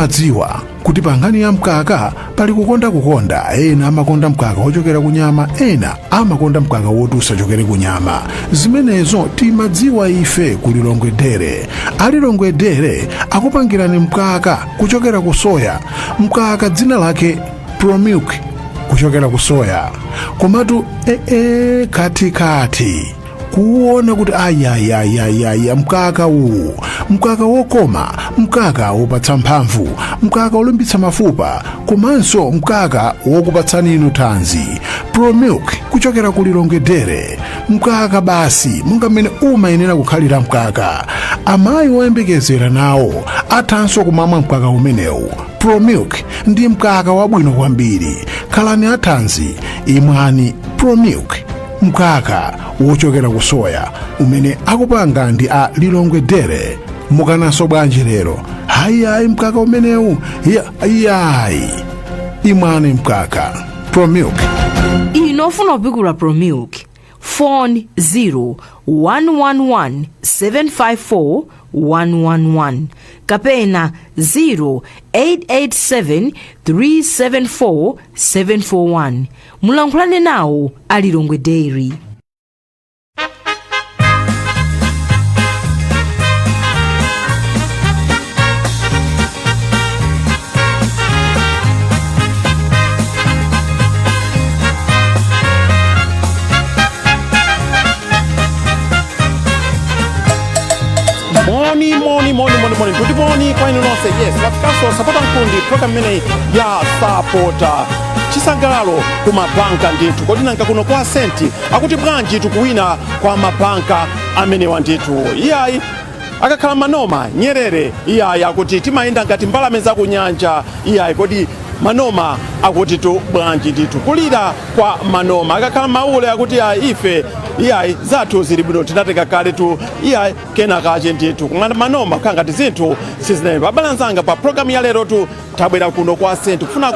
timadziwa kuti pangani ya mkaka pali kukonda ena amakonda mkaka wochokera kunyama, ena amakonda mkaka woti usachokere kunyama. Zimenezo timadziwa ife ku Lilongwe Dairy. Alilongwe Dairy akupangirani mkaka kuchokera ku soya, mkaka dzina lake ProMilk kuchokera ku soya. Komatu kati kuona kuti ayayayaya mkaka uwu, mkaka wokoma, mkaka wopatsa mphamvu, mkaka olimbitsa mafupa, komanso mkaka wokupatsani inu thanzi. ProMilk kuchokera ku Lilongwe Dairy, mkaka basi monga mmene umayenera kukhalira mkaka. Amayi oyembekezera nawo athanso kumamwa mkaka umenewu. ProMilk ndi mkaka wabwino kwambiri. Khalani athanzi, imwani ProMilk, mkaka wochokera ku soya umene akupanga ndi a Lilongwe Dairy. Mukananso bwanji lero? Hayi mkaka umenewu, hayi imwani mkaka ProMilk. Inofuna kupikula ProMilk, phone 0111 754 111 kapena 0887 374 741. Mulankhulane nawo a Lilongwe Dairy. Morning. Good morning kwa inu nonse. Yes, wafikaso sapota nkundi program mene ya sapota chisangalalo kumabanka ndithu. Kodi nanga kuno kwa senti akuti bwanji tukuwina kwa mabanka amene wanditu. Iyayi akakhala manoma Nyerere, iyayi akuti timayenda ngati mbalame za kunyanja. Iyayi kodi manoma akuti tu bwanji ndithu. Kulira kwa manoma akakhala maule akuti ife iyayi zathu zili bwino tinateka kale tu. Iyayi kena kache ndithu kumanda manoma kangati zinthu sizinayimba. Abalanzanga pa program ya lero tu tabwera kuno kwa senti funa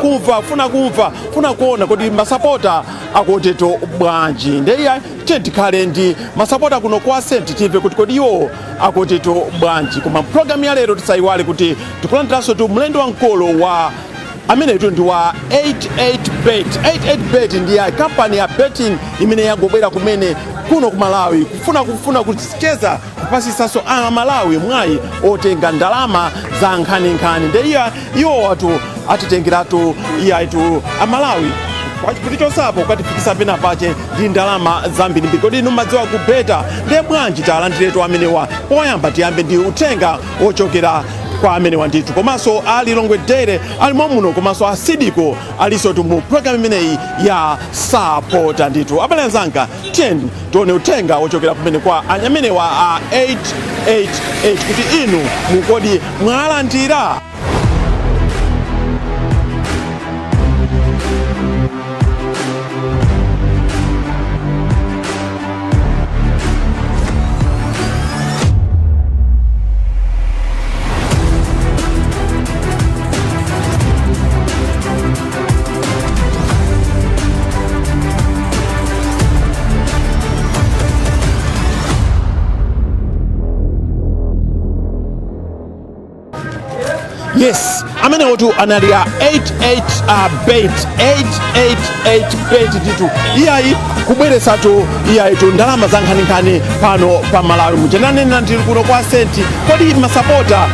kuona kuti masapota akuti tu bwanji. Ndeya tikhale ndi masapota kuno kwa senti timve kuti kodi iwo akuti tu bwanji. Koma program ya lero tisayiwale kuti tikulandiranso tu mlendo wamkulu wa amene tu ndi wa 88bet. 88bet ndi ya kampani ya betting imene yangobwera kumene kuno ku Malawi kufuna kucheza kupasisaso Malawi mwayi otenga ndalama za nkhani. Ndeya iwo watu atitengeratu iyayitu Malawi kuti chosapo ukatifikisa pena pache ndi ndalama zambiri. Kodi inu madziwa kubeta nde bwanji talandiretu amene wa poyamba tiyambe ndi uthenga ochokera kwa amene wanditu. Komanso a Lilongwe Dairy alimo muno, komanso a Sidiko aliso tu mu program imeneyi ya sapota ndithu. Abalanzanga tiyeni tione uthenga ochokera kumene kwa anyamene wa a 888 kuti inu mukodi mwalandira. Yes, amene otu analia 88bet 88bet nditu. Iyayi kubweresa tu iyayi tu ndalama za nkhani pano pa Malawi muchenanena ndili kuno kwa senti. Kodi masapota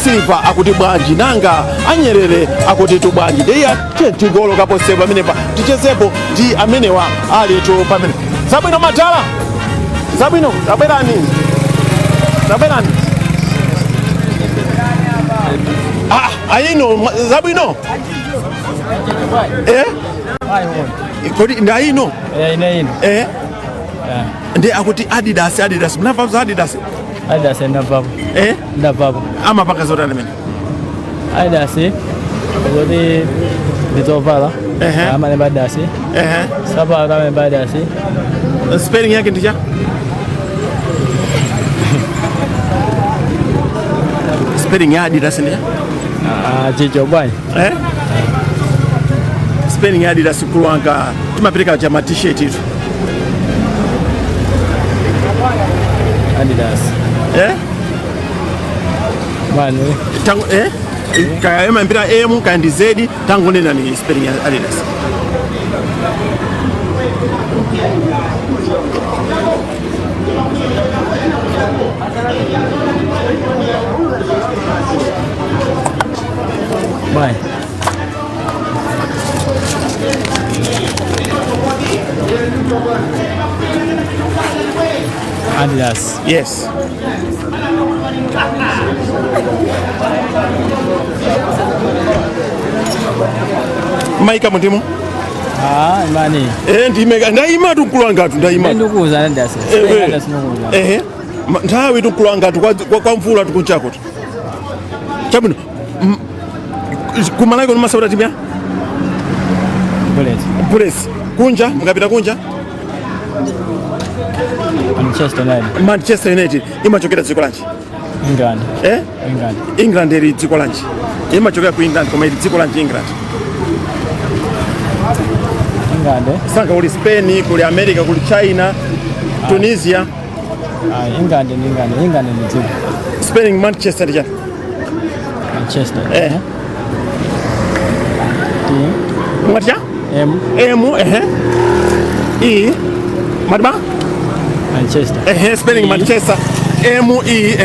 Silver akuti bwanji nanga Anyerere akuti tu bwanji. Ndeya tigolo kaposepo amene pa tichezepo ndi amene wa ali tu pamene. Zabwino Madala, zabwino tabwerani ayino zabwino kodi ndayino ndi akuti Adidas mnavazo Adidas ndavapo amapanga zotani mene Adidas kodi nditovala amalemba Adidas sapata amalemba Adidas. Spelling yake ndicha spelling ya Adidas ndicha chicho bwanji spelling ya Adidas kulwanga timapeleka chama t-shirt itu Adidas Mani. Tangu kaya mpira M kandi Z tangu nena ni spelling ya Adidas. Bye. Adidas. Yes. Maika mundimu? Mani. Ndimeka ndaima tukulanga tu ndaima. Ndukuza Adidas. Adidas nukuza. Ntawe tukulanga tu kwa mvula tukunchako tu. Chabuno. Kumalaiko numasabura timya? Bullets. Kunja, mkapita kunja? Manchester United. Imachokera dziko lanchi? England. England eri dziko lanchi. Imachokera ku England koma eri dziko lanchi England. Sanga kuli Spain, kuli America, kuli China, Tunisia. England ni dziko. Spain Manchester ja. Manchester. Mwatia? M. E. Madba? Manchester. Spelling Manchester. M-E.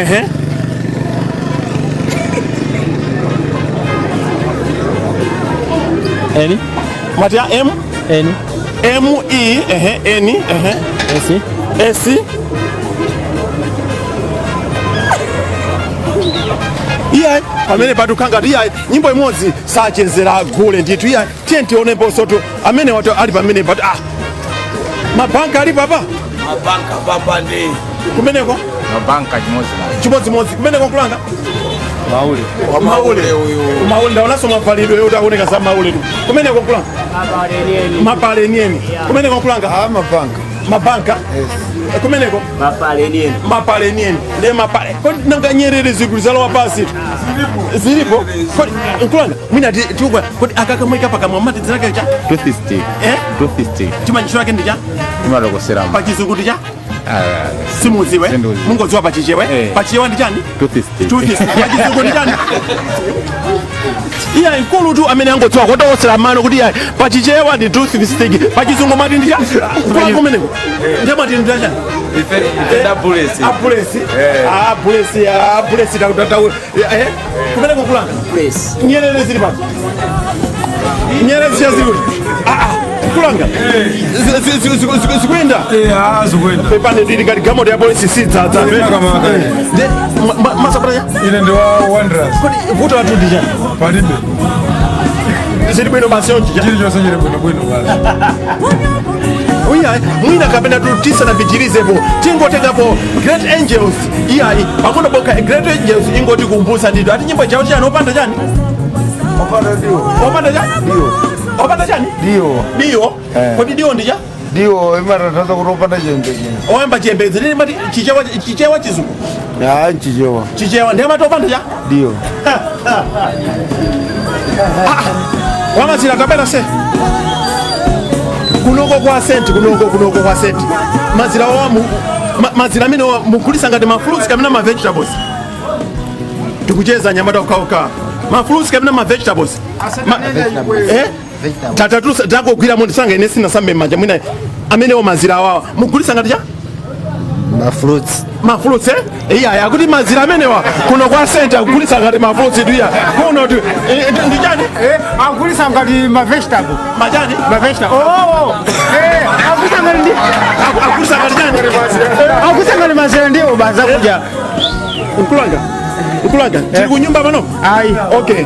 N. Matia M. N. M-E. N. S. S. Iya, amene patukanga tu iya nyimbo imodzi sachezera gule nditu iya tienti onepo soto amene watu ali pamene but mabanka ali papa Mabanka papa ndi kumeneko mabanka chimodzimodzi kumeneko kulanga maule uyu ndaonaso mavalidwe yo utaoneka za maule tu kumeneko kulanga mapalenieni kumeneko kulanga mabanka kumeneko mapalenieni nde mapale kodi nanga Nyerere zigulizalowa pasi zilipo kodi nkulanga mwina tiukwa kodi akakamweka pakamwamati zinake cha 250 chimanyisho yake ndija imalokosera pachizungu ndija simuziwe mungodziwa pachichewe pachichewa ndi chani 250 pachizungu ndi chani iya nkulu tu amene angodziwa kotawosera mano kuti iya pachichewa ndi 250 pachizungu mati ndi chani kula kumeneko ndiye mati ndi chani bulesi kumeneko kulanga Nyerere zili pati Nyerere zili kulanga zikuenda pepane ndili ngati gamoto ya polisi sidza masapataya ine ndi wa Wanderers kodi vuto lathu ndi chani palibe zili bwino basi onchi chili chonse chili bwino basi uya mwina kapena tutisa na bijirizepo tingotengapo Great Angels iyayi pang'ono boka Great Angels ingoti kumbusa nditu ati nyimbo chawo chani opanda chani opanda chani opanda chani dio kodi dio ndija dio imatataza kuti opanda chiyembekezo oyamba chiyembekezo ndini mati chichewa chizungu chichewa ndiye mati opanda cha dio wamazira kapena se kunoko kwa senti mazira wamu mazira amene mugulisa ngati mafruits kapena ma vegetables tikucheza nyamata ukauka mafruits kapena ma vegetables tatatu takogwira munthu sanga ine sinasambe manja mwina amenewo mazira awawa mugulisa ngati cha mafruits iya kuti mazira amenewa kuno kwa senti akugulisa ngati mafruits tuya kuno tu ndi chani akugulisa ngati ma vegetable majani akugulisa ngati chani akugulisa ngati mazira ndiwo baza kuja Nkulanga tiri kunyumba pano ayi okay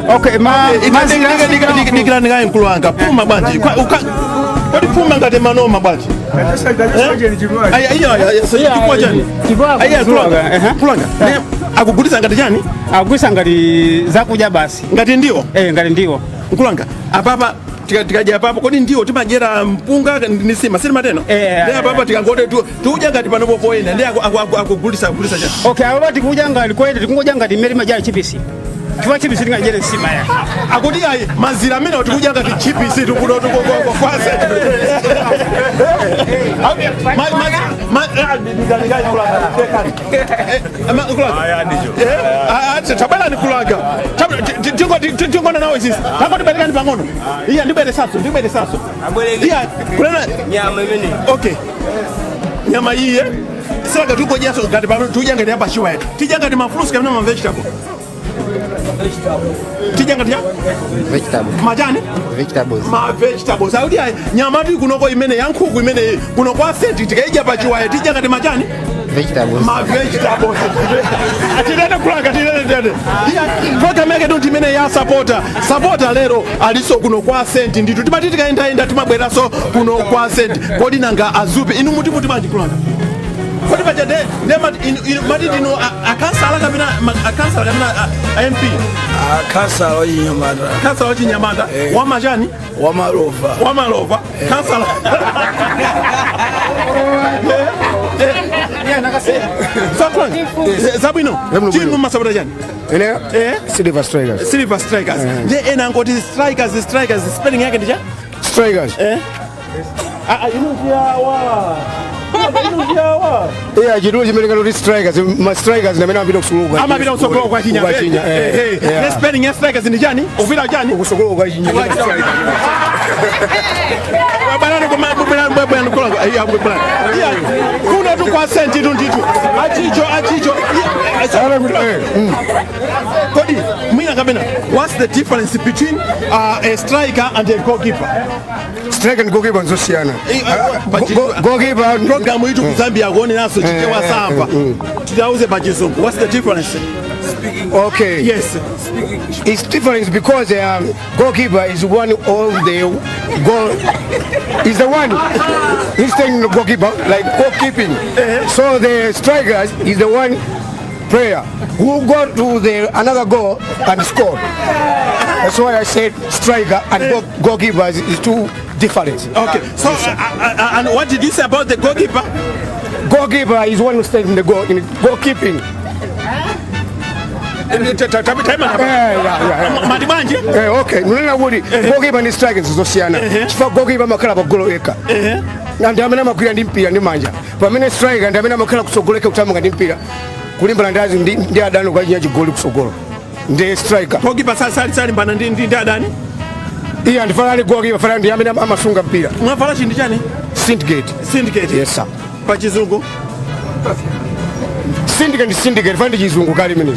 dikira ndikaye nkulanga puma bwanji kodi puma ngati manoma bwanji nkulanga akugulisa ngati chani akugulisa ngati zakuja basi ngati ndiwo ngati ndiwo nkulanga apapa tikaja apapo kodi ndiwo timajera mpunga ni sima sili mateno ndi apapa tikangoti tiuja ngati panopo poyenda ndi akugulisa chani okay apapa tikuja ngati koyenda tikungoja ngati mmene majali chipisi chifukwa chipi sitingajere nsima ya akuti ayi mazira amene tikudya ngati chipisi tikuno kwase tabelani kulanga tingona nawo isisi takoti berekani pang'ono iya ndibwere saso iya kulena nyama imene okay nyama iye saka tukojaso ngati pano tudya ngati yapashiwa yetu tidya ngati mafruits kapena ma vegetable tidya ngati ya Vegetables. majani ma vegetables audi nyama tu kunoko imene yankhuku imene kuno kwa senti tikaija pachiwaye tidya ngati majani Vegetables. ma vegetables atidede kulanga tidede program yake donti imene ya supporter lero aliso kuno kwa senti nditu timati tikaenda timabweraso kuno kwa senti kodi nanga azupe inu muti manji kulanga kodi pachade mati dino akansala kapena MP Kansala wachinyamata. kansala wachinyamata wamajani wamalova kansala zabwino timu masabota chani Silver Strikers. Silver Strikers je ena ngoti strikers spelling yake ndicha Strikers. Yeah, chitu chimeleka kuti strikers, ma strikers namene amapita kusuluka. amapita kusogolo kwa chinya ne spelling ya strikers ndi chani uvira chani Kusuluka kwa chinya. banana kwa bwana kulanga kuna tu kwa senti tu nditu achicho kodi mwina kabena what's the difference between a striker and a goalkeeper Striker and goalkeeper nzosiyana. Goalkeeper program yitu ku Zambia kuone naso chikewa samba tutauze pachizungu what's the difference okay. yes It's different because goalkeeper is one of the goal. Is the one instead of goalkeeper like goalkeeping. So the strikers is the one player who go to the another goal and score. That's why I said striker and goalkeeper is two different. okay so and what did you say about the goalkeeper Goalkeeper is one who stays in the goal in goalkeeping. matibanji Okay, nunena kuti goalkeeper ndi striker zosiyana. Chifukwa goalkeeper amakhala pa golo eka. Ndi amene amagwira ndi mpira ndi manja. Pamene striker ndi amene amakhala kusogoleka kuthamanga ndi mpira. Kulimbana ndi adani kwa chinya chigoli kusogolo. Ndi striker. goalkeeper salimbana ndi adani Iya ndifana ali goalkeeper fana ndi amene amasunga mpira. mwavala chindi chani Syndicate. Yes sir. pachizungu Syndicate fana ndi chizungu kali mene.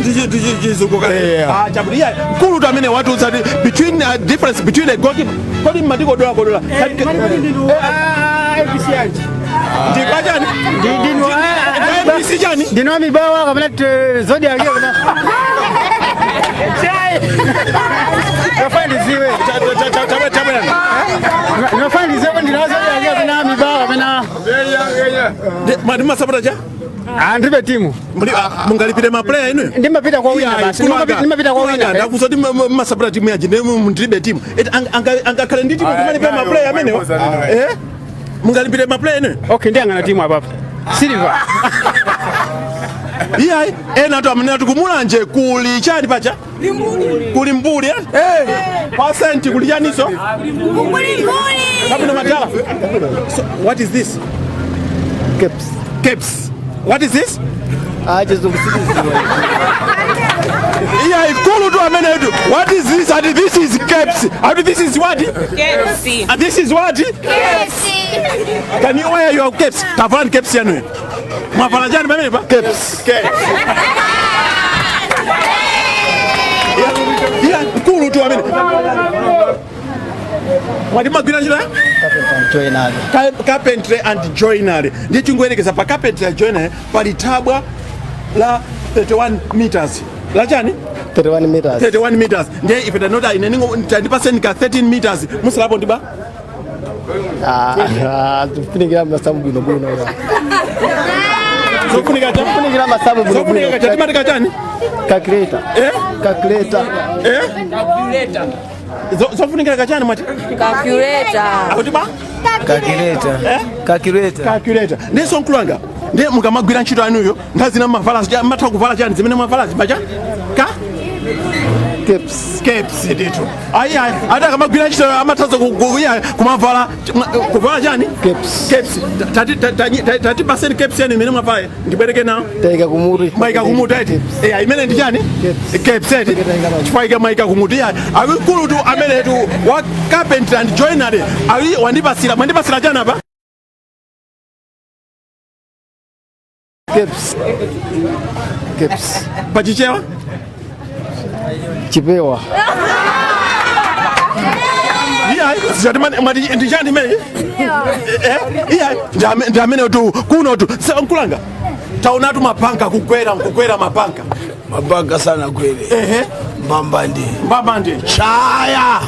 chizungu Yeah. chabulia kulu tu amene watu uzati between difference between a goalkeeper kodi matiko dola ndikwa chani ndisi chani ndino mibawa kapena zodi yake kapena nofandiziwe nofandiziwe ndinazo yake kapena mibawa kapena masapota cha ndibe timu mungalipire maplayer inu ndimapita kwa wina basi ndimapita kwa wina ndakuzoti masapota timu yaji ndilibe timu angakhale ndi timu kumalipira maplayer amenewa mungalipire maplayer inu okay ndiyang'ana timu apapo Silver iyayi ena tu amene tikumulanje kuli chani pacha kuli mbuli pasenti kuli chaniso kapino matala so what is this caps what is this iyayi kulu tu amene tu what is this and this is caps and this is what KFC. and this is what can you wear your caps tavala caps yanu mwavala jani pamene pa caps kulu tu amene wadi magwira njira carpentry and joinery ndi chingwerekeza pa carpentry and joinery pali tabwa la 31 meters la chani 31 meters ndiye ife tanota ineningo tandipaseni ka 13 meters musalapo ndiba Tufunikira masabu bwino. sofunikira masabu bwino. sofunikira chatimati kachani Calculator. Calculator. sofunikira kachani mati Calculator. akuti ba Calculator. ndiso nkulanga ndiye mukamagwira ntchito anuyo ndazina mavala matha kuvala chani zimene mwavala zibacha Caps ndithu. Ayi ata kamagwira ntchito amathaza kuya kumavala kuvala chani? Caps. Tati paseni caps yani imene mwavala ndibwereke nawo. Taika kumuti. Maika kumuti eti. Imene ndi chani? Caps eti. Chifukwa maika kumuti ya. Akulu tu amene tu wa carpenter and joinery. Ayi mwandipasira chani apa? Caps. Pachichewa? Chipewa. Ndijani mene? Ndamene tu kuno tu nkulanga taonatu mapanga kukwera mapanga sana kweli. Mbambande Chaya.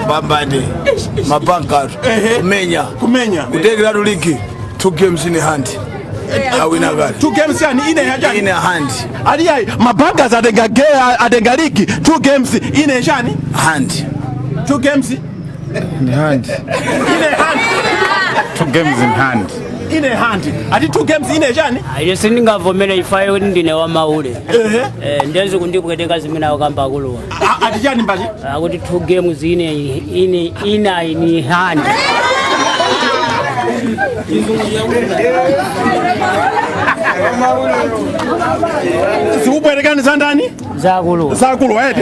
Mbambande. Mapanga. Kumenya. Kutegera ligi. 2 games in hand. Awina gari. 2 games yani in hand. Aliyai mapanga adenga ligi 2 games ine yani hand. 2 games in hand. 2 games in hand. Ine hand. Ati 2 games ine yani? Ayo sindingavomera ifayo ndine wamaule. Ndezi kundipweteka zimene akamba akuluwa. Ati yani mbaji? Akuti 2 games in hand. Siubwerekani za ndani? Zakulu eti.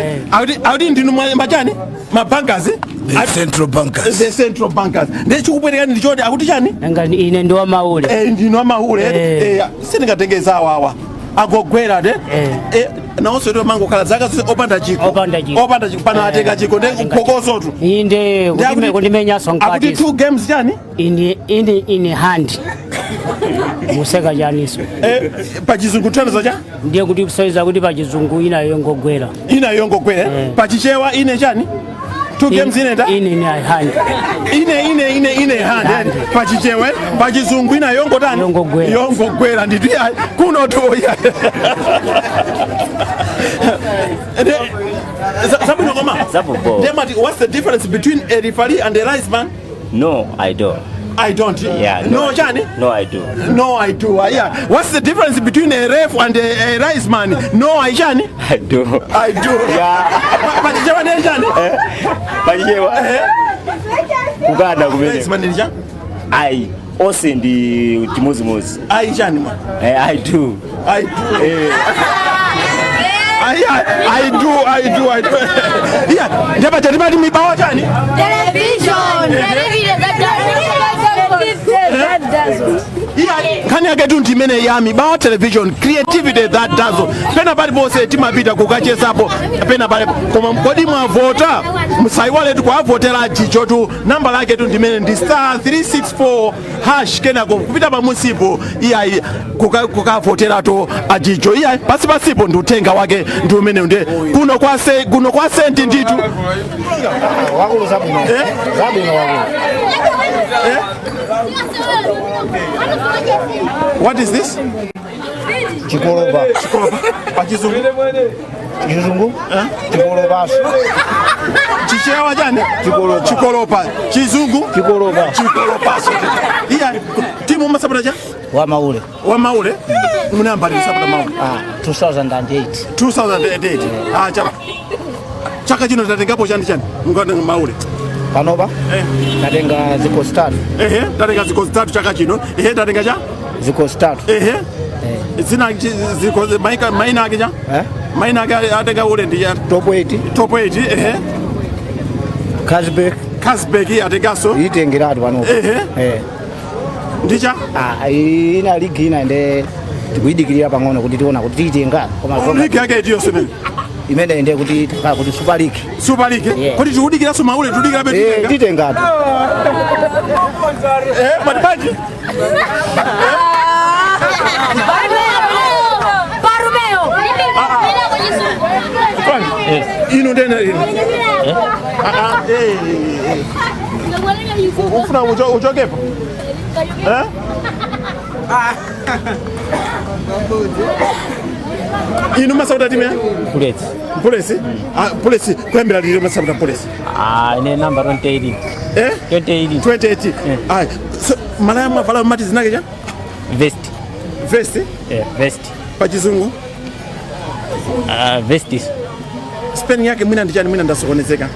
Audi ndinu mbachani? Mabankazi? The central bankers. Ndechikubwerekani ndichoti akuti chani? Nanga ine ndo wamaule. Ndinu wamaule. Sindingatengeza awawa. Agogwera de. Naonso ndo mango kala zaka opanda chiko pana ateka chiko ndekupokoso tu inde kundimenya sonkwati akuti 2 games yani in hand museka janiso pachizungu tanaza cha ndiye kuti kusaiza kuti pachizungu ina yongogwera pachichewa ine chani 2 games ine ta in hand ine hand pachichewe pachizungu ina yongo tani yongogwera nditi kuno to ya what's the difference between a referee and a rice man? No, I don't. I don't. Yeah. No, Johnny? No, I do. No, I do. Yeah. What's the difference between a ref and a rice man? No, I Johnny? I do. I do. Yeah. Pachichewa ne Johnny? Pachichewa. Kuganda kumene. Rice man ni I also ndi timozi. I Johnny man. I do. I do. I do. Yeah. Ndaba chati mibawa Johnny? Television. That does. Kani yake tu ndimene yami ba television creativity that does. Pena bali bose timapita kukachesapo pena bali koma kodi mwavota musaiwale tu kwa votera chicho tu namba lake tu ndimene ndi *364# kenako kupita pa musipo iya kukavotera to achicho iya pasipo ndi utenga wake ndi umene nde kuno kwa senti nditu wakulu zabino wakulu. What is this? Chikoloba. Pachizungu. Chikoloba. Chichewa jane? Chikoloba. Chizungu? Chikoloba. Iya, timu masabura ja? Wamaule. Munamba ni sabura maule. 2008. 2008. Chaka chino tatengapo chani? Ngona maule. Panoba? Tatenga ziko start. Tatenga ziko start chaka chino. Tatenga ja? Ziko start. Zina ziko maina ake ja? Maina ake atenga ule ndi ya? Top 8. Kasbek atenga so? Itengiratu panoba. Ndicha? Ina ligi ina ende tikuidikirira pang'ono kuti tiona kuti tiitenga. Ligi yake ndiyo semene? Imene ende kuti Super League. Super League? Kodi tiudikira so maule tudikira betu? Titengatu. Matipaji? Barumeo. Ino ndena ino. Ufuna uchokepo? Ino masauda time? Polisi kwembera lilo masauda polisi. Ine number 28. 28. Malaya mwavala mati zinake ja? Vest. Vest? Vest. Pachizungu? Vestis. spelling yake mwina ndichani mwina ndasokonezeka.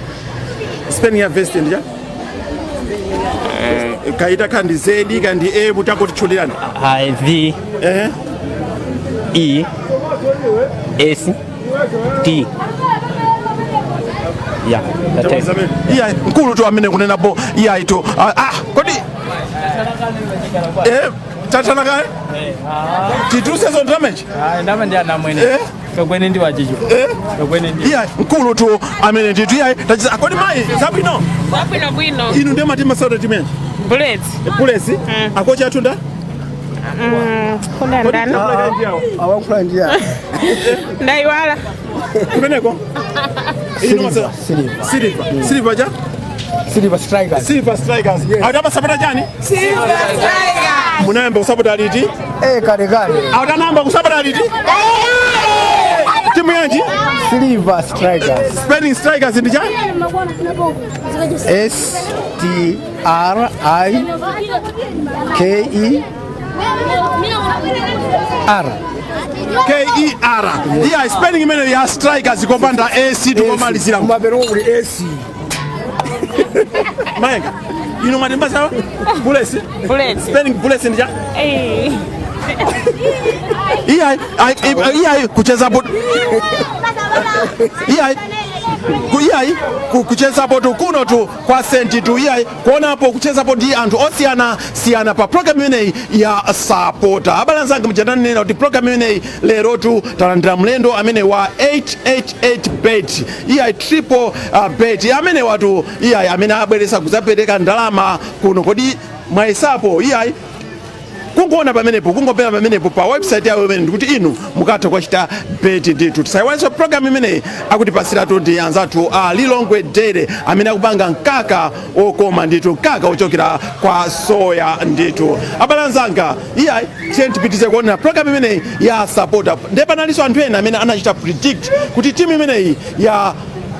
Spelling ya vest ndichani? Kaita kandi Z kandi E butakoti chulirani. V E S T. Yeah, iya nkulu tu amene kunena bo iya ito kodi tatana kai titu season damage ndama ndi ana mwene kakwene ndi wachicho kakwene ndi iya nkulu tu amene titu iya tachiza kodi mai zabwino bwino inu ndema tima sauda timenje bulesi akocha atunda kuna ndani awakula njia ndaiwala kumeneko Silver ja? Silver Strikers. Silver Strikers. Awatapa sapota jani? Silver Strikers. Munayamba kusapota liti? Kale. Awatanamba kusapota liti? Timu yanji? Silver Strikers. Spelling Strikers ndi jani? STRIKER. KER. Yeah, spelling imene ya Strikers kopanda AC tukomalizira. Maberonguli AC. Mayenga. Ino matemba sawa? Bulesi? Spelling bulesi ndi jani? Iya kucheza bot. Iya kucheza bot kuno tu kwa senti tu iya kuona hapo kucheza bot ndi anthu osiyana pa program imene ya supporter. Abalanzanga mchatani nena kuti program imene lero tu talandira mlendo amene wa 888 bet. Iya triple bet amene watu iya amene abweresa kuzapereka ndalama kuno kodi mwayesapo iya kungoona pamenepo kungopera pamenepo pa website yawo imene ndikuti inu mukatha kuchita beti ndithu. Tisaiwanso program imene akutipasiratu ndi anzathu Lilongwe Dairy amene akupanga mkaka okoma ndithu, mkaka ochokera kwa soya ndithu. Abalanzanga iya tiye tipitize kuona program imene ya supporter. Ndipo panalinso anthu ena amene anachita predict kuti timu imeneyi ya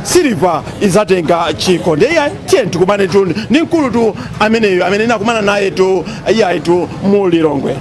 Silver izatenga chiko. Ndiye tiye tikumane tu ndi mkulu tu ameneyo amene nakumana naye tu iya tu mu Lilongwe.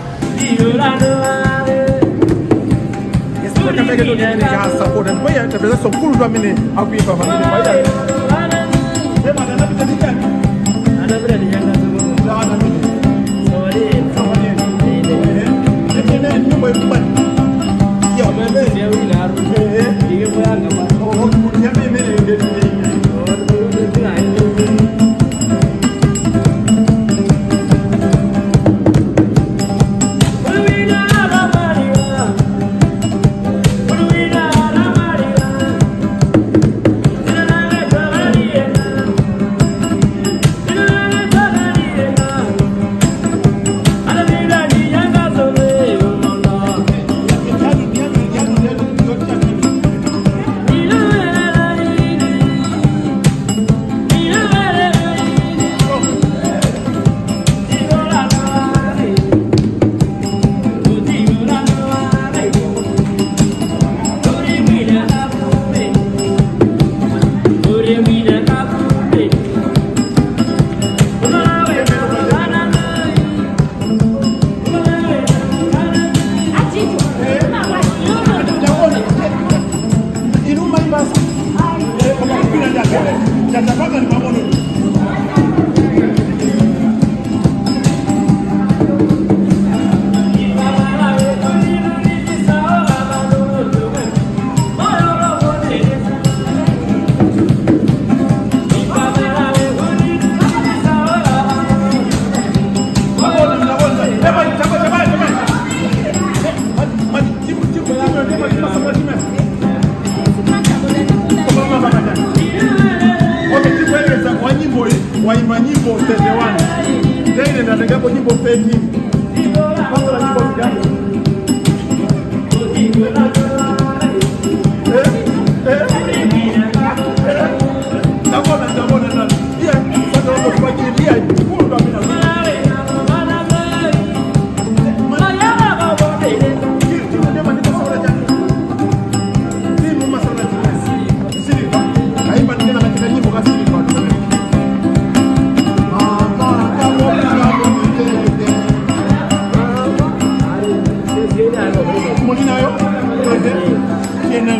Waimba nyimbo 31. Tena natakapo nyimbo 30. Kwanza nyimbo gani? Ndabona nani? Pia sasa wako kwa kilia ndo amina. Molina yo, tiene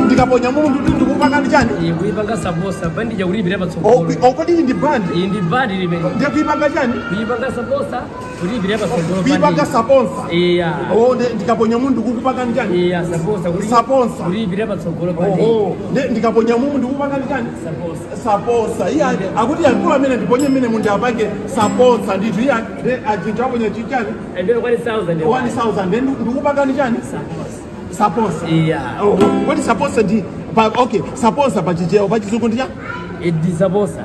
ndikaponya mundu ndikupanga chani kuipanga samosa bandi ya ulibira batsogolo okodi ndi bandi limene ndikuipanga chani kuipanga samosa ulibira batsogolo kuipanga saponsa ndikaponya mundu ndikupanga chani saponsa ulibira batsogolo bandi ndikaponya mundu ndikupanga chani saponsa iya akuti yankulu amene ndiponye mene mundu apange saponsa ndithu iya ajinja aponya chichani 1000 ndikupanga chani saposa what is saposa di okay saposa pachijeo pachizungu ndiya di saposa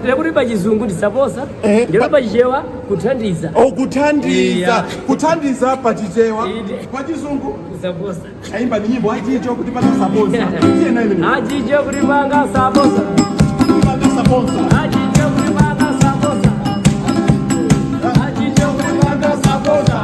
lekuti pachizungu ndi saposa ndilo pachichewa kuthandiza kuthandiza pachichewa pachizungu saposa aimba ni nyimbo achicho kuti panga saposa tiyena imene achicho kuti panga saposa achicho kuti panga saposa achicho kuti panga saposa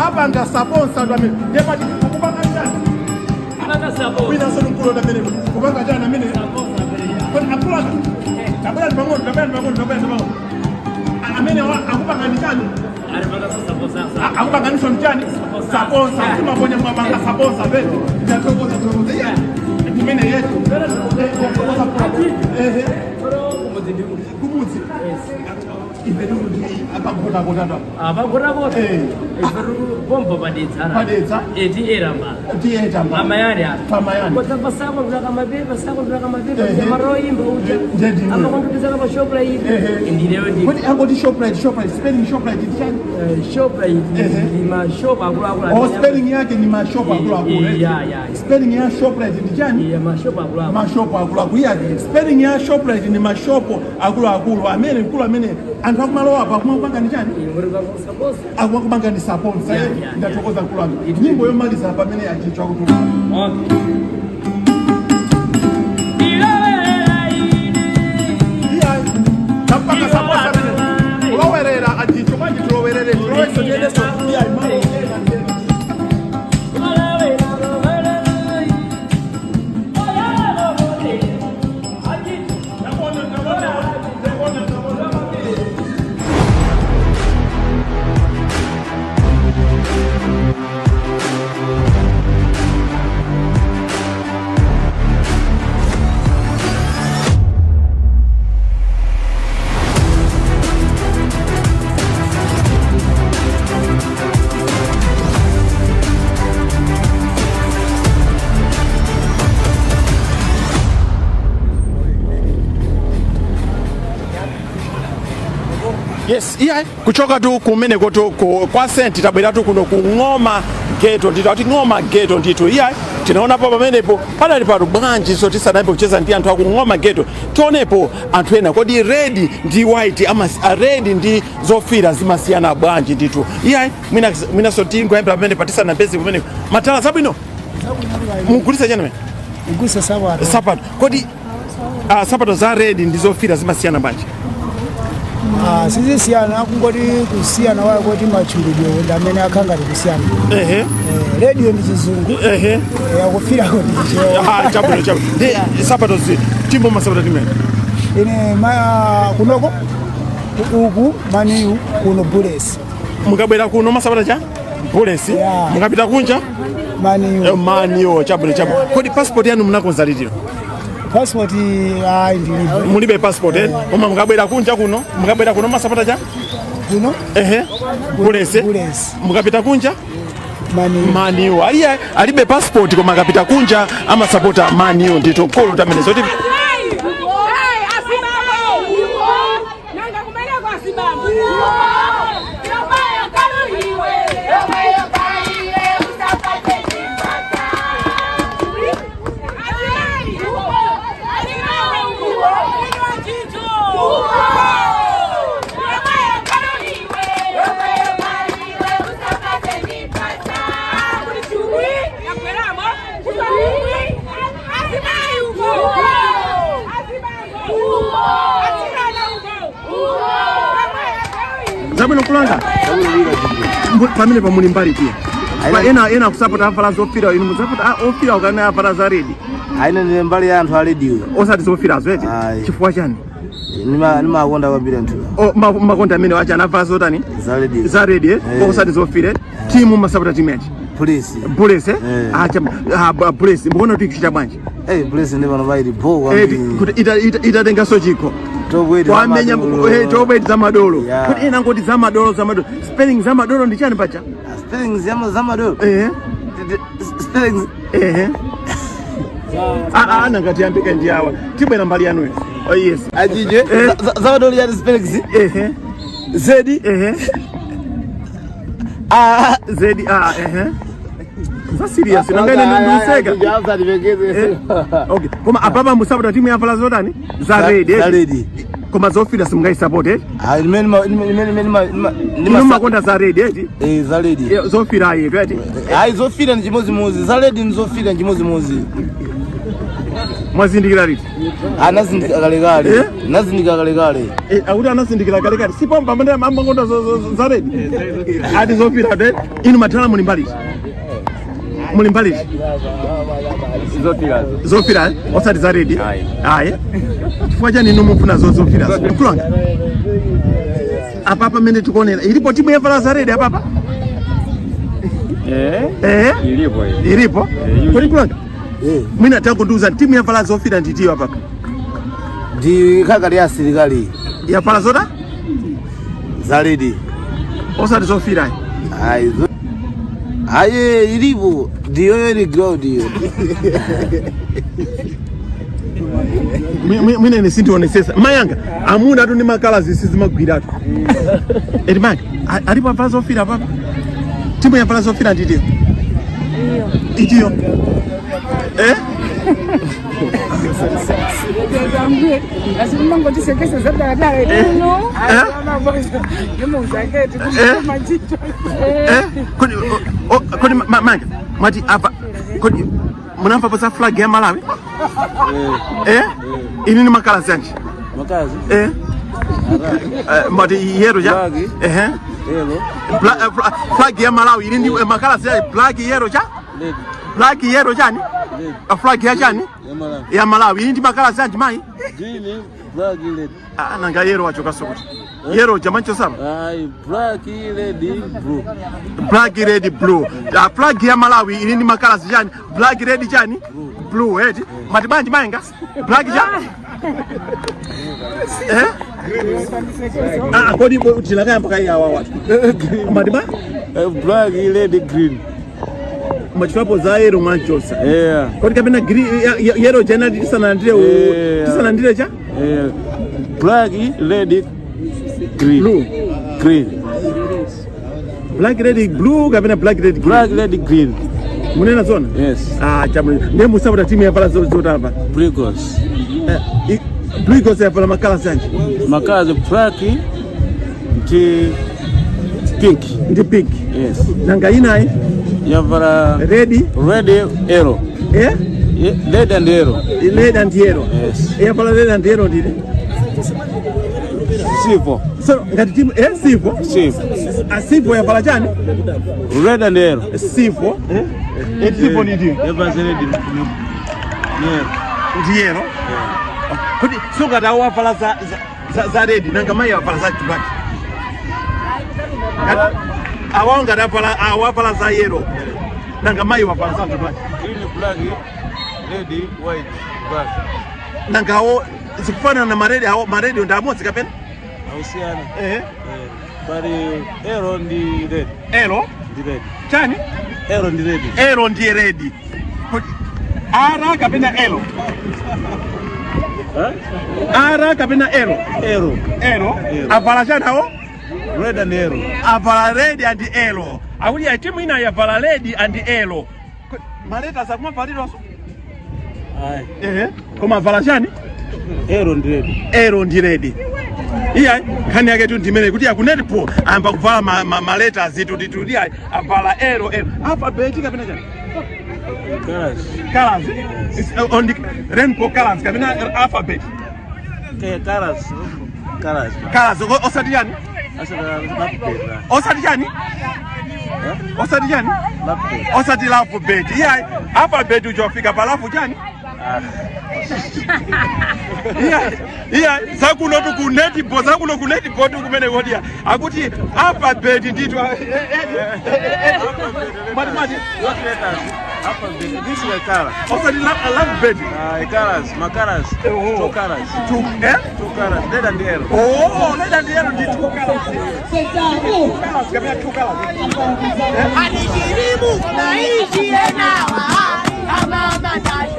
abanga saponsa ndo amene ndepati kupanga njani wina solo mkulo ndo amene kupanga njani amene kodi akula tabela pang'ono amene akupanga njani akupanga nisho njani saponsa timaponya mwabanga saponsa vete ndatokoza ndimene yetu kumudzi abagota bombo padetsa eti eramba amayari kota pasako ndaka mapepa maroimba uja amakondukiza kama shoprite ndilewe ndi kodi angoti shoprite spelling shoprite ndichani shoprite ni mashop akulu spelling yake ni mashop akulu spelling ya shoprite ndichani mashop akulu yake spelling ya shoprite ni mashop akulu amene mkulu amene anthu akumalowa apa kumapanga ndi chani akumapanga ndi saponsa ndatokoza mkulu nyimbo yomaliza pamene achichwa kutuka kapanga saponsa amene ulowerera achichwa manji tulowerere tuloweso nyeneso Yes, iya kuchoka tu kumene koto kwa senti tabwera tu kuno kung'oma geto ndito ati ng'oma geto ndito iya tinaona pa pamenepo panali pa bwanji so tisanayambe kucheza ndi anthu akung'oma geto tionepo anthu ena kodi red ndi white ama red ndi zofira zimasiyana bwanji ndito iya mwina so tingoyamba pamene patisana pezi pamene matala zabwino mugulisa chana mene mugulisa sapato kodi sapato za red ndi zofira zimasiyana bwanji sizisiyana kungoti kusiyana wakoti machulidwe ndamene akhanga kusiyana radio ndi chizungu yakufira kuti chabwino ndi sapato zi timbo masapato timene ine kunoko uku maniu kuno bulesi mukabwera kuno masapato cha bulesi mukapita kunja maniu chabwino kodi passport yanu munakonza litiro passport ndilibe mulibe passport koma mukabwera kunja kuno mukabwera kuno masapata cha kuno bulesi mukapita kunja maniu alibe passport koma akapita kunja amasapota maniu ndito nkolo tamene zoti zabwino kulanga pamene pamuli mbali pia ena kusapota avala zofira inu muzapota ofira ukana avala za redi aina ndi mbali ya anthu a radio osati zofira zwete chifukwa chani nimakonda kwambiri anthu makonda amene wacha anavala zotani za redi osati zofira timu masapota timechi police police mbona kuti kuchita bwanji police ndi pano paili bo kuti itatenga sochiko kwamenya tobweti za madolo kuti ena ngoti za madolo spelling za madolo ndi chani pacha spelling za madolo spelling nangati yambika ndi awa tibwera mbali yanuyo yes ajije za madolo ya spelling zedi zedi za serious nangane nduseka okay koma apapa musapota timu ya vala zotani za red koma zofira simungai support makonda za red za red zofira yetu ati zofira ni chimodzimodzi za red ni zofira ni chimodzimodzi mwazindikira liti anazindika kalekale nazindika kalekale akuti anazindikira kalekale sipo pamene makonda za red ati zofira red inu mathala muli mbali zofira osati za redi ayi chifukwa chani inu mufuna zofira kulanga apapa mene tikuonera ilipo timu yavala za redi apapa ilipo kodi kulanga mwina takundiuza timu yavala zofira nditiyo apapa ndi kakali ya asilikali yavala zota za redi osati zofira aye ilipo ndiyo ili ground hiyo mwina ine sindionesesa mayanga amuna tu ndi makala zisizi magwiratu eti manga alipo avala zofira papa timu yavala zofira nditiyo itiyo kodi manga mwati apa kodi munamva posa flag ya Malawi ini ni makala zanji mwati yero ja flag ya Malawi ini ndi makala zanji flag yero ja flag yero jani flag ya jani ya Malawi ini ndi makala zanji mai nanga yero wachoka sokuti yero jamancho sama black red blue flag ya Malawi ini ndi makala zanji black red jani blue eti matibanji mainga black jani kodi tilakaya mpaka yawa watu matiba black red green machifapo za yero mwanchosa kodi kapena green yero jana tisanandire cha black red green. Blue. Green. Black, red, blue, kapena black, red, green. Black, red, green. Munena zona? Yes. Chamu. Nemu sabuta timu ya vala zote hapa. Blue Eagles. Blue Eagles ya vala makala sanji. Makala za black, pink. Ndi pink. Yes. Nanga ina ya vala red, yellow. Red and yellow. Red and yellow. Yes. Ya vala red and yellow ndile. Sivo. So ngati timu Sivo. Sivo ya vala jani? Red and yellow. Sivo. Sivo ni ndio. Ya vala red. Ndiero. Kuti soka dawa vala za red nanga mai vala za black. Awanga da vala za yellow. Nanga mai vala za black. Green, black, red, white, black. Nanga zikufana na maredi ndamotsi kapena? Ausiana. Bari ero ndi red. Ero? Ndi red. Chani? Ero ndi red. Ero ndi red. Ara kapena ero? Ara kapena ero? Ero. Avala chani hao? Red and yellow. Avala red and yellow. Akuti ya timu ina ya vala red and yellow. Maleta sakuma palido so? Koma avala chani? Ero ndi red. Ero ndi red. Iya khani yake tu ndimene kuti akunetpo amba kuvala maleta zitu nditudi avala ero. Alphabet kapena chani? Colors. It's on the rainbow colors kapena alphabet. Colors. Osati chani? Osati chani? Osati chani? Osati alphabet. Iya alphabet ujofika palafu chani? Iya zakuno tu kunetbo tu kumene wodia akuti alphabet nditu Mati. This is a color. Osati alphabet. Colors, colors. Two colors. Two colors. Red and yellow. Oh, red and yellow ndi two colors. Kamera two colors. Alijiribu naishi enawa ama madani.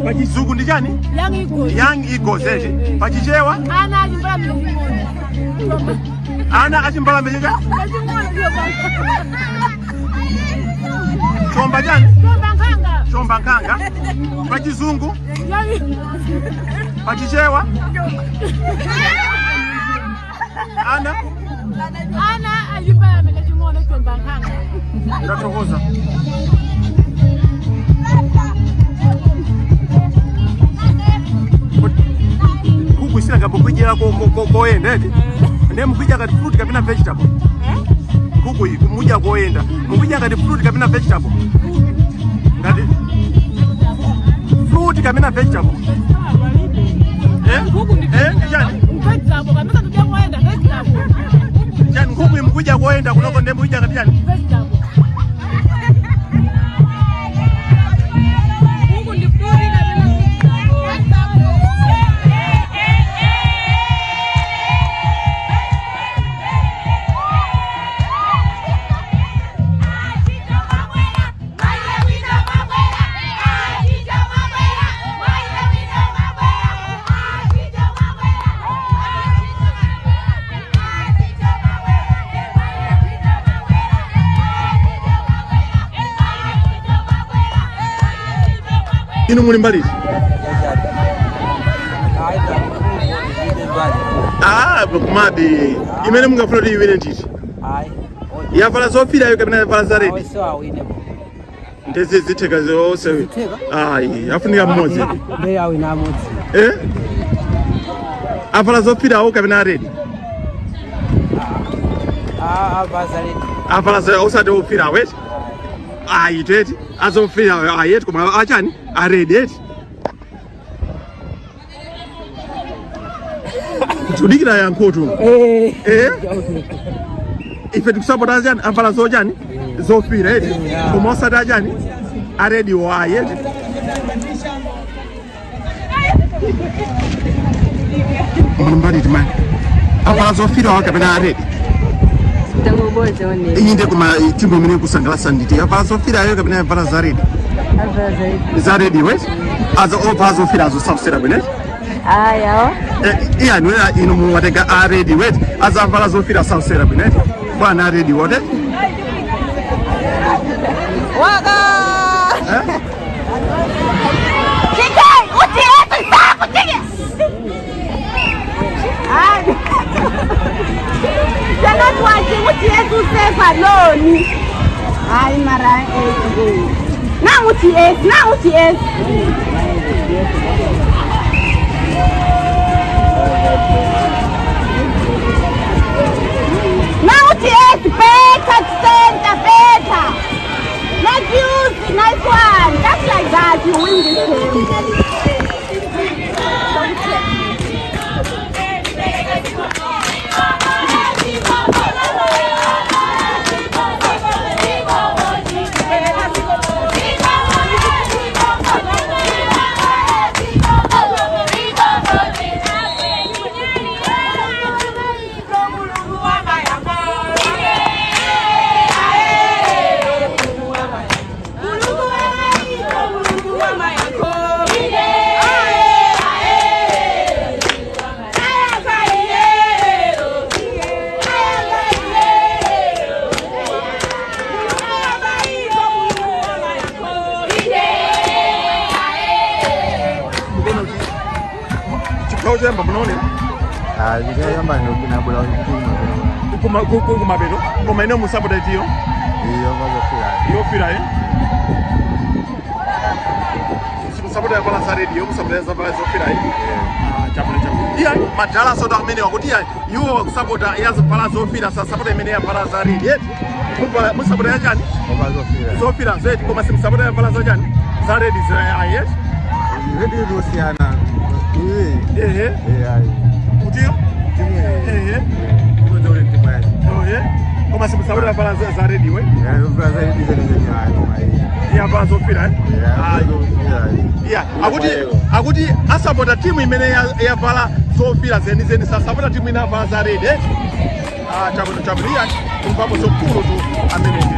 Pachizungu ndi chani? Young Eagles eje. Pachichewa? Ana achimbala mejeja? Chomba chani? Chomba nkanga. Pachizungu. Pachichewa. Ana ayimba yamele chimone chomba nkanga. Ndatokoza. Kukuisira kabo kujira koenda eti. Ndemukija kati fruit kapina vegetable. Kuku kumuja koenda. Mukija kati fruit kapina vegetable. Ngati fruit kapina vegetable. Jani? Vegetable kamisa tujia koenda vegetable. Jani kuku mkuja koenda kunoko ndemukija kati jani? Vegetable. Kuku ndi fruit kapina inu muli mbali kumabe imene mungafuna kuti iwine ntiti yavala zofira yo kapena yavala za redi ndezi zitheka zonse afunika mmodzi avala zofira awo kapena redi avala za osati ofira aweti teti azofira ayeti koma achani aredi eti tudikira yankotu ife tikusapota chani avala zochani zofira eti koma osati achani aredi ayeti mbali timani avala zofira awo kapena aredi inde kuma timbo mene kusangalasa nditi avala zofira ayo kapena avala za redi za redi wet azo avala zofira azo sapsera bene ino muwatega a redi wet azo avala zofira sapsera bene bwana redi wote waka chike uti etu saku chike Jangan wajib uti etu sefa loni ay mara etu na uti es better center better let's use the nice one just like that you win this game. Jemba mnone jemba no kinabula kuma bero kuma ino musabo da tiyo iyo fira musabo da bala sare diyo musabo da bala fira chapu iya madala so da mene wakuti yo musabo da yazo bala so fira sa musabo da mene ya bala sare yet musabo da jani so fira zeti kuma musabo da bala so jani sare di ayet ready Luciana Utio? Como se sabe para za ready we? Ya para zofira Aguti asapota timu imene ya vala zofira zeni sasapota timu ina vala za ready chabulia kumbapo sokuru tu amenete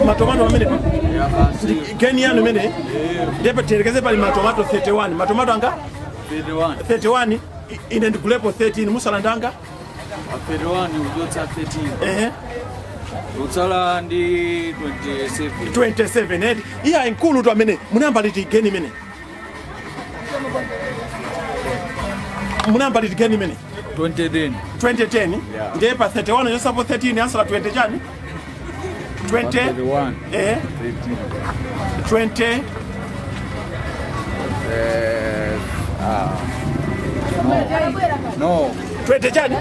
matomato amene Kenya amene ndipo terekeze pali matomato 31 matomato anga 31 ine ndikulepo 13 musalandanga Afero 1 ujotsa 13. Utsala ndi 27 edi. Iya inkulu tu amene munamba liti geni mene. Munamba liti geni mene. 2010. 2010. Ndiye pa 31 yosapo 13 ansala 20 chani? 21. 20 No. 20 chani?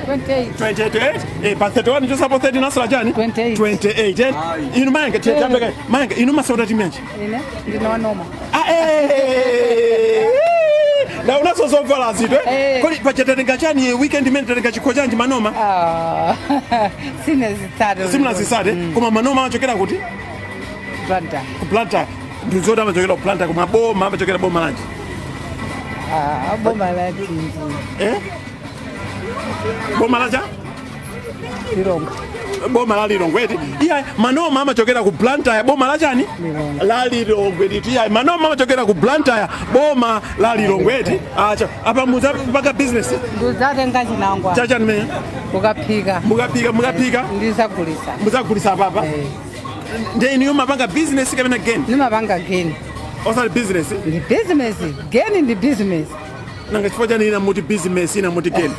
28. Pa 31 yosapo 13 ansala chani? 28. Inu manga chapeka manga inu masauda timenji. Ine ndino noma. Na unasozovala zito kodi pachatenga chani weekend imene tatenga chikho chanji manoma Sine zitatu. Simna zisade koma manoma amachokera kuti Planta. ku planta ndizoda amachokera ku planta koma boma amachokera boma lanji Boma la Linzi. Boma laja Lilongwe. Boma la Lilongwe eti iya manoma amachokera ku planta ya boma la chani la Lilongwe eti iya manoma amachokera ku planta ya boma la Lilongwe eti acha apa muza paka business Nduzatenga chinangwa. chacha nimenya Mukapika. mukapika Ndisagulisa. muzagulisa papa ndiye niyo mapanga business kapena geni Nimapanga geni. osali business Ndi business. Geni ndi business. nanga chifukwa chani ina muti business ina muti geni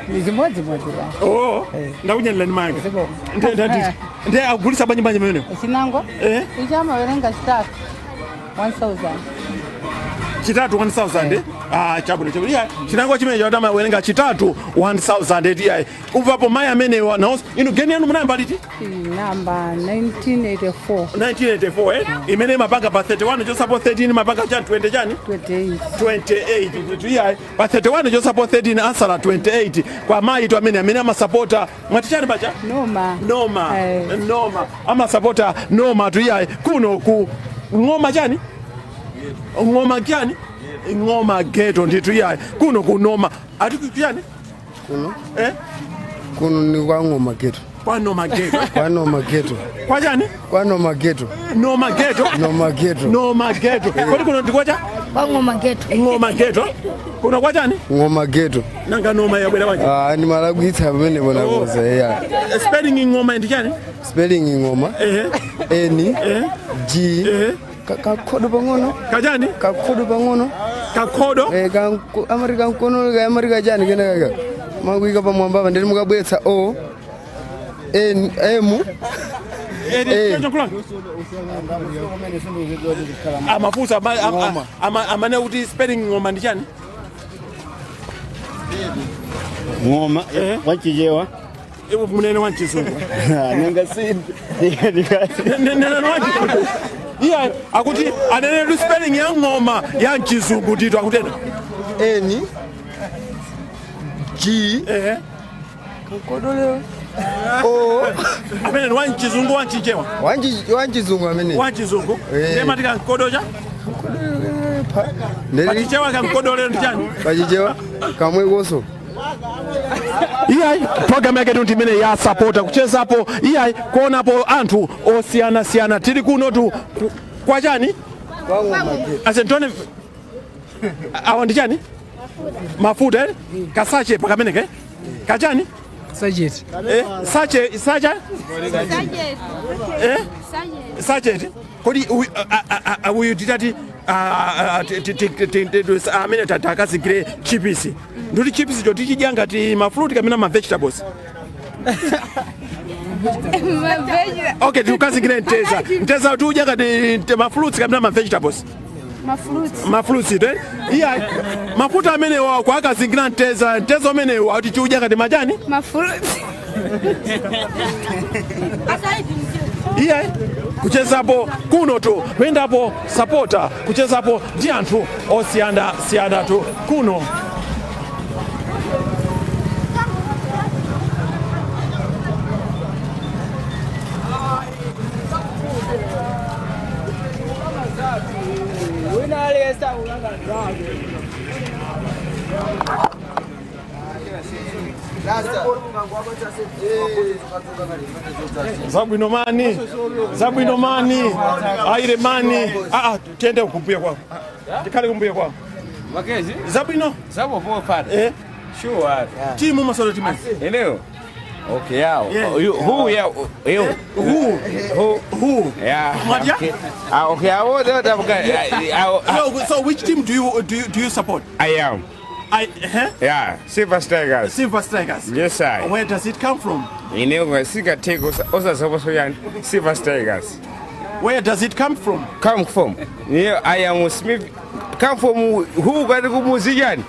Nizimodzi la. oh ndakunyalira ni manga ndiye agulisa bwanji mene Chinangwa? Ichama werenga chitatu. 1000. chitatu 1000 chabwino iya chinangwa chimene chatama werenga chitatu 1000 eti iya kubvapo mai amene naonso inu geni yanu munayamba liti Namba 1984. 1984 imene mapanga pa 31 chosapo 13 mapanga chani 20 chani 28 tu iya pa 31 chosapo 13 ansala 28 kwa mai tu amene amasapota mwati chani bacha noma amasapota noma tu iya kuno ku ngoma chani ngoma kyani ngoma geto nditu iya kuno kunoma atikyani kuno kuno ni kwa ngoma geto kwa noma geto kwa noma geto kwa chani kwa noma geto noma geto noma geto kodi kuno ndikwacha kwa ngoma geto kuno kwa chani ngoma geto nanga noma yabwera wacha ni malagwitsa pamene bona koza ya spelling ngoma ndi chani spelling ngoma N G kakhodo pang'ono kajani kakhodo pang'ono kakhodo amerika nkono ga amerika jani kena makuika pamwamba ndiri mukabwetsa O N M amafusa amane kuti spelling ngoma ndi chani ngoma wachijewa ibu munene wanchizungu nanga sindi nene wanchizungu iya akuti anene spelling ya ngoma ya nchizungu ndito akutena N G kakodole o amene wanchizungu wanchichewa wanchizungu amene wanchizungu ndema tika nkodoja pachichewa kankodole ndi chani pachichewa kamwe koso iyai program yake tunti imene ya supporta kuchezapo iyai kuonapo anthu osiyana tili kuno tu kwa chani asentone awa ndi chani mafuta kasache pakameneke kachani sachet kodi uyu titati amene takazikire chipisi nduti chipisi cho tichidya ngati mafruit kamena ma vegetables okay tikazikire nteza tudya ngati mafruits kamena ma vegetables mafruits iya mafuta amene kwa akazingira nteza amene ati chudya ngati majani iya kuchezapo kuno tu kuendapo supporta kuchezapo ndi anthu osiyana tu kuno Zabwino mani aire mani tiende kumbuye kwako tikale kumbuye kwako Wakezi? Zabwino. Zabo pofana. Sure. Timu masolo timu. Eneo. Okay, yeah. Yeah. Who? Yeah. Who? Yeah. Madia? Okay. Okay. So which team do you support? I am. Yeah. Silver Strikers. Silver Strikers. Yes, sir. Where does it come from? Eneo sika take also supposed to Silver Strikers. Where does it come from? Come from. Yeah, I am Smith. Come from who got the Muzian?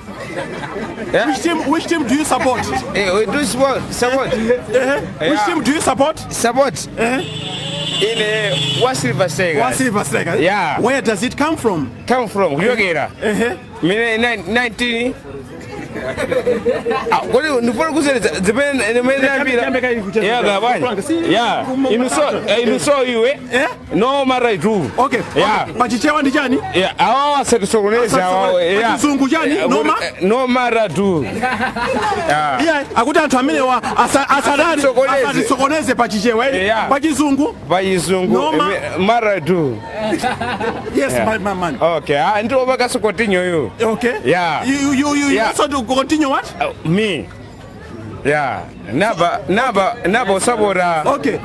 Which team do you support? We do support. Which team do you support? Support. In one Silver Strikers. One Silver Strikers? Yeah. Where does it come from? Come from Yogera. 19. What do you saw you, eh? No matter do. Okay. Yeah. Pachichewa ndi chani? Yeah. Awa setusokoneza. Yeah. Pachizungu chani? Noma? No matter do. Yeah. Yeah. Akuti anthu amene wa asadani asatisokoneze pachichewa. Yeah. Pachizungu? Pachizungu. Noma? Matter do. Yes, my man. Okay. Ndio baka continue you. Okay. Yeah. You also do continue what? Me. Yeah. Naba sabora. Okay.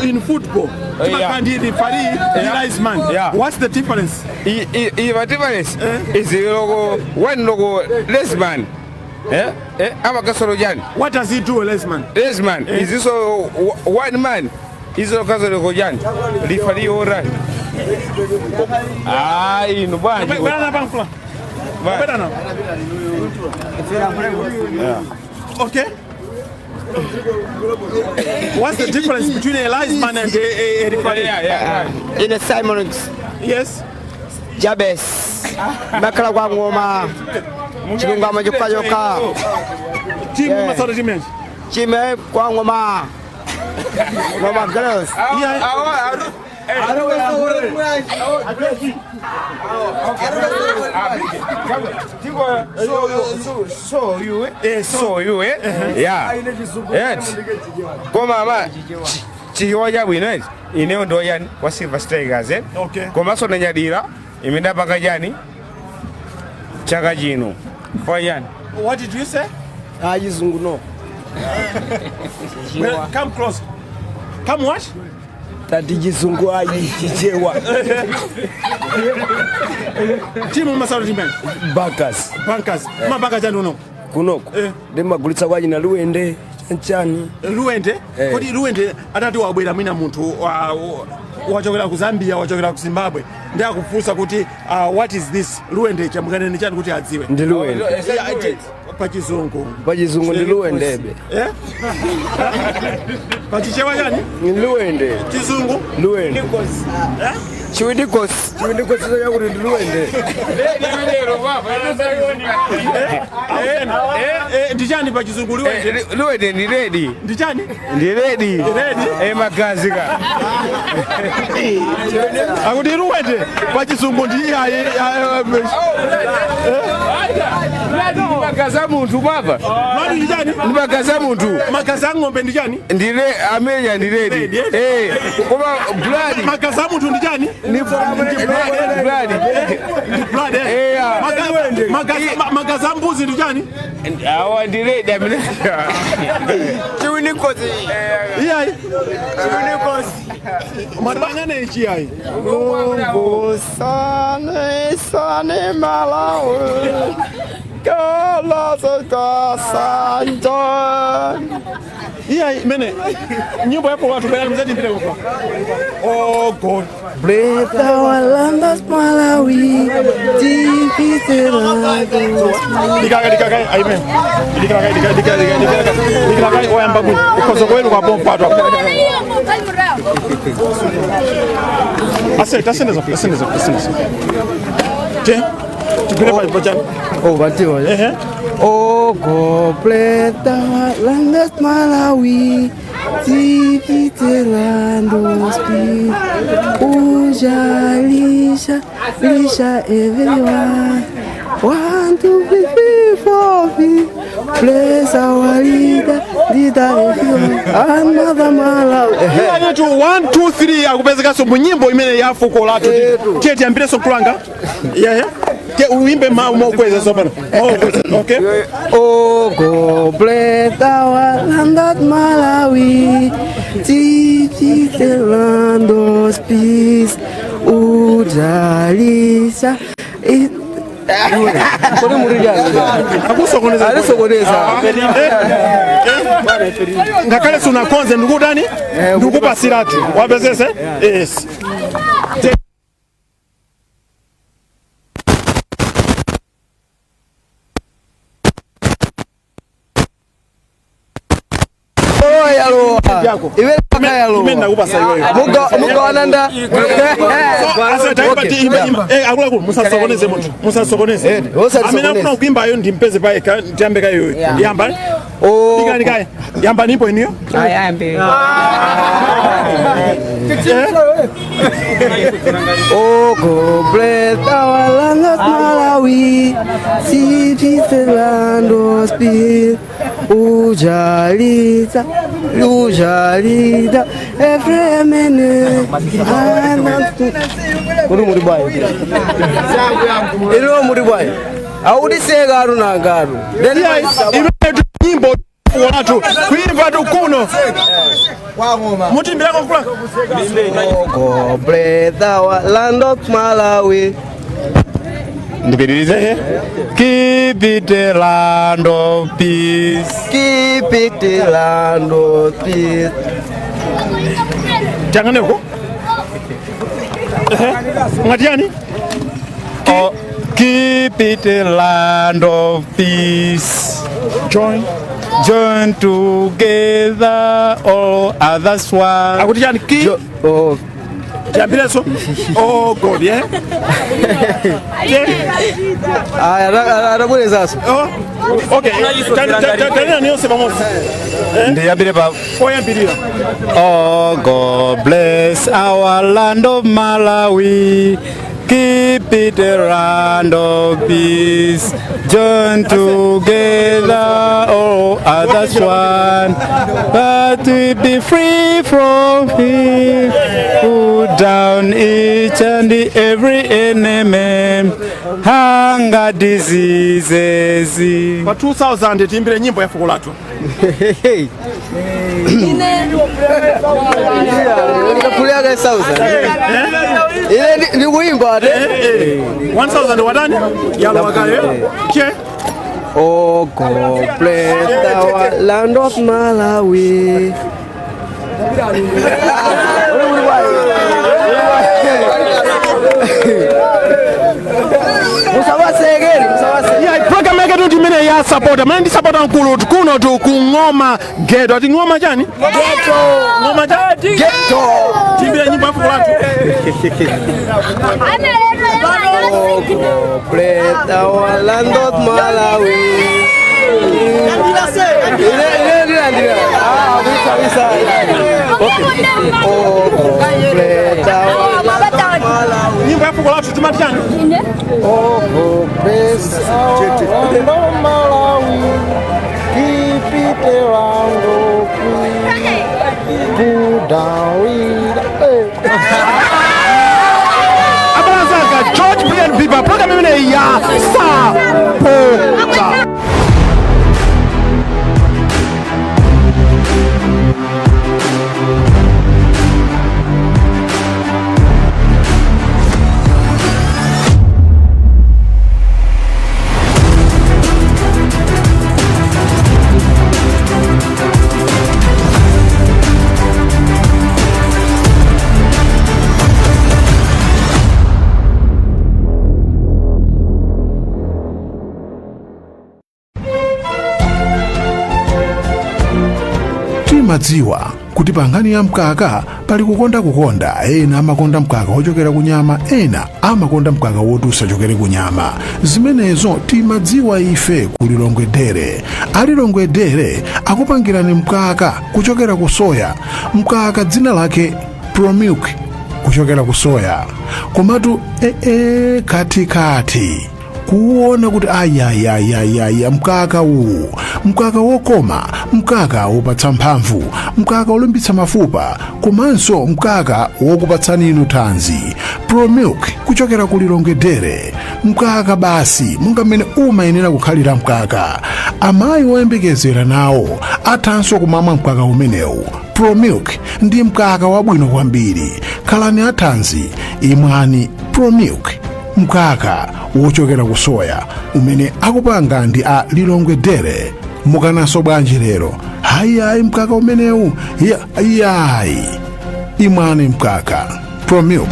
In football, yeah. What's the difference? The difference is one logo lesman. What does he do, lesman? Lesman is also one man. Is a Kazarojan. Referee or run. In one. Okay. What's the difference between a linesman and a referee? Yeah. In a Simons. Yes. Jabes. Makala kwa ngoma. Chilunga majuka joka. Timu masoro timu. Chime kwa ngoma. Ngoma girls. So you, yeah. Yes. Koma ma. Chihoja wino ineo ndo yani wa Silver Strikers Okay. Koma so nyadira imenda paka jani chaka jino. For yani. What did you say? Ajizungu no. Well, come close. Come what? Tati jizungu ayichichewa. Timu masoro timu. Bankers. Mabanga jano no. Kunoko. Dema gulitsa kwa jina Luende. Nchani. Luende? Kodi Luende atati wabwera mwina munthu wachokera ku Zambia, wachokera ku Zimbabwe. Ndi akufunsa kuti what is this? Luende chamukane ni chani kuti adziwe. Ndi Luende. Pachizungu ndi Luendebe. Pachichewa yani? Ni Luende. Chizungu? Luende. Chiwidikos ya kuti ndi Luende. Ndichani pachizungu Luende? Luende ni ready. Ndichani? Ndi ready. Magazi ka. Akuti Luende pachizungu ndi Magaza muntu baba. Nani ndichani? Magaza muntu. Magaza ng'ombe ndichani? Ndire ameya ndi ready. Koma blood. Magaza muntu ndichani? Ni blood. Magaza mbuzi ndichani? Awa ndi ready amene. Chiwidikos. Iyai. Chiwidikos. Madangane ichi ai. Sane malawi. Kala sanjo. Iyai mene. Nyumba yapo watu bela mzadi mpira huko. Oh God. Breathe our land as Malawi. Dikaga amen. Dikaga oyamba bu. Kozo kwenu kwa bomba watu. Asende. Je. Tupile pa bajani. Oh, batiwa. Oh, go breathe our land as Malawi. Tirando speed. Lisha everyone. 1, 2, 3, 4, 5. Bless our leader everyone. Another Malawi. Yetu 1, 2, 3 akupezeka so munyimbo imene yafuko latu. Cheti ambire so kulanga. Yeah. uimbe maukweza sopano. Okay. Oh, God bless our land of Malawi. Teach the land of peace. Ujalisha. Kone murijanga. Akusokoneza. Alisokoneza. Ngakale suna konze ndugu dani? Ndugu Pasirati. Wabezese? Yes. Amina kuimba yo ndimpeze pale tambe kayo yamba yamba nipo iniyo ayambe Oh, God bless our land of Malawi. Teach the land of peace. Ujalita, every minute. Kuri muribaye. Ilo muribaye. Audise garu na garu. Nyimbo watu kuimba tu kuno. Mutimbira kwa kula. God bless our land of Malawi. Ndikirize. Keep it a land of peace. Keep it a land of peace. Jangane huko? Ngatiani? Keep it a land of peace. Join together all others one. Akutijani ki? Jambile so? Oh God, yeah. Arabule sasa. Okay. Tena niyo sema mosi. Ndiyambile baba. Oyambirira. Oh, God bless our land of Malawi. Keep it a land of peace. Join together all others one. But we be free from fear. Put down each and every enemy. Hunger, diseases. Kwa 2000 timbire nyimbo ya Fukulatu. Kuliaga sauza. Ile ni wimbo ade. 1000 wadani? Yalo wakayo. Che? Oh, God bless our land of Malawi. Program yake tu mine ya supporter. Mimi supporter nkulu kuno tu kungoma ghetto. Ati ngoma jani? Ghetto. Ngoma jani? Ghetto. Timbira nyimbo hapo watu. Oh, God bless our land of Malawi. Oh, God bless our land of Malawi. Nyimbo hapo watu timatiani. Oh, God bless our land of Malawi. Keep it around, oh, please. Put down with George Brian Bieber, program mimi ya Sapota. Madziwa kuti pangani ya mkaka pali kukonda ena amakonda mkaka wochokera kunyama ena amakonda mkaka woti usachokere kunyama zimenezo timadziwa ife kuli Longwedere ali Longwedere akupangirani mkaka kuchokera ku soya mkaka dzina lake Promilk kuchokera ku soya komatu kati kuona kuti ayayayaya mkaka uwu mkaka wokoma mkaka wopatsa mphamvu mkaka olimbitsa mafupa komanso mkaka wokupatsani inu thanzi ProMilk kuchokera ku Lilongwe Dairy. Mkaka basi monga mmene umayenera kukhalira mkaka. Amayi oyembekezera nawo athanso kumamwa mkaka umenewu. ProMilk ndi mkaka wabwino kwambiri. Khalani athanzi, imwani ProMilk, mkaka wochokera ku soya umene akupanga ndi a Lilongwe Dairy. Mukananso bwanji lero? Hayi mkaka umenewu yayi, imwani mkaka ProMilk.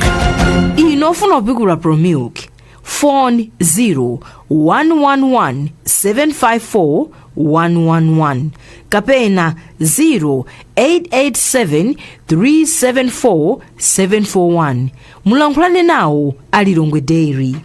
Inofuna kupikula ProMilk, phone 0111 754 111 kapena 0887 374 741. Mulankhulane nawo a Lilongwe Dairy.